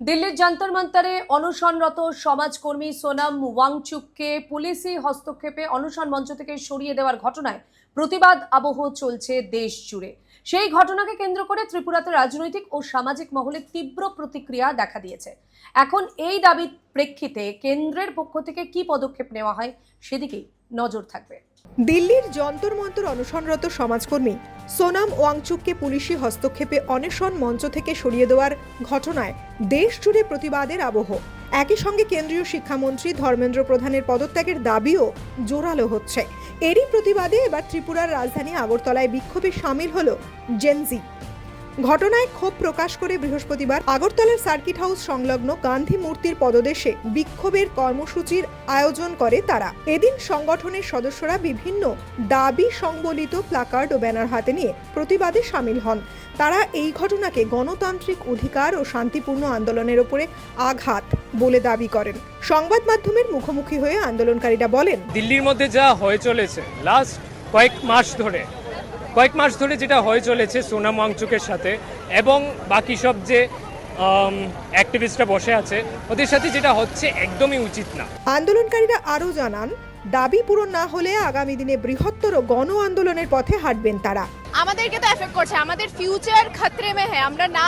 দিল্লির যন্তর মন্তরে অনশনরত সমাজকর্মী সোনাম ওয়াংচুককে পুলিশি হস্তক্ষেপে অনশন মঞ্চ থেকে সরিয়ে দেওয়ার ঘটনায় প্রতিবাদ আবহ চলছে দেশ জুড়ে। সেই ঘটনাকে কেন্দ্র করে ত্রিপুরাতে রাজনৈতিক ও সামাজিক মহলে তীব্র প্রতিক্রিয়া দেখা দিয়েছে। এখন এই দাবির প্রেক্ষিতে কেন্দ্রের পক্ষ থেকে কি পদক্ষেপ নেওয়া হয় সেদিকেই নজর থাকবে। দিল্লির যন্তর মন্তর অনশনরত সমাজকর্মী সোনাম ওয়াংচুককে পুলিশি হস্তক্ষেপে অনশন মঞ্চ থেকে সরিয়ে দেওয়ার ঘটনায় দেশ জুড়ে প্রতিবাদের আবহ। একই সঙ্গে কেন্দ্রীয় শিক্ষামন্ত্রী ধর্মেন্দ্র প্রধানের পদত্যাগের দাবিও জোরালো হচ্ছে। এরই প্রতিবাদে এবার ত্রিপুরার রাজধানী আগরতলায় বিক্ষোভে সামিল হল জেনজি। ঘটনায় ক্ষোভ প্রকাশ করে বৃহস্পতিবার আগরতলার সার্কিট হাউস সংলগ্ন গান্ধী মূর্তির পদদেশে বিক্ষোভের কর্মসূচির আয়োজন করে তারা। এদিন সংগঠনের সদস্যরা বিভিন্ন দাবি সংবলিত প্লাকার্ড ও ব্যানার হাতে নিয়ে প্রতিবাদে সামিল হন। তারা এই ঘটনাকে গণতান্ত্রিক অধিকার ও শান্তিপূর্ণ আন্দোলনের উপরে আঘাত বলে দাবি করেন। সংবাদ মাধ্যমের মুখোমুখি হয়ে আন্দোলনকারীরা বলেন, দিল্লির মধ্যে যা হয়ে চলেছে লাস্ট কয়েক মাস ধরে যেটা হয়ে চলেছে সোনাম ওয়াংচুকের সাথে এবং বাকি সব যে অ্যাক্টিভিস্টরা বসে আছে ওদের সাথে যেটা হচ্ছে একদমই উচিত না। আন্দোলনকারীরা আরও জানান, দাবি পূরণ না হলে আগামী দিনে বৃহত্তর গণ আন্দোলনের পথে হাঁটবেন তারা। আমাদেরকে তো এফেক্ট করছে, আমাদের ফিউচার খতরে মে হ্যাঁ। আমরা না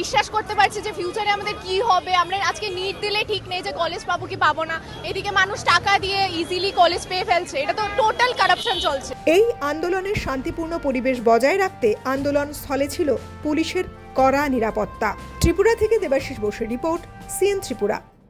বিশ্বাস করতে পারছি যে ফিউচারে আমাদের কি হবে। আমরা আজকে নিট দিলে ঠিক নেই যে কলেজ পাবো কি পাবো না, এদিকে মানুষ টাকা দিয়ে ইজিলি কলেজ পেয়ে ফেলছে। এটা তো টোটাল কারাপশন চলছে। এই আন্দোলনের শান্তিপূর্ণ পরিবেশ বজায় রাখতে আন্দোলন স্থলে ছিল পুলিশের কড়া নিরাপত্তা। ত্রিপুরা থেকে দেবাশিস বসুর রিপোর্ট, সিএন ত্রিপুরা।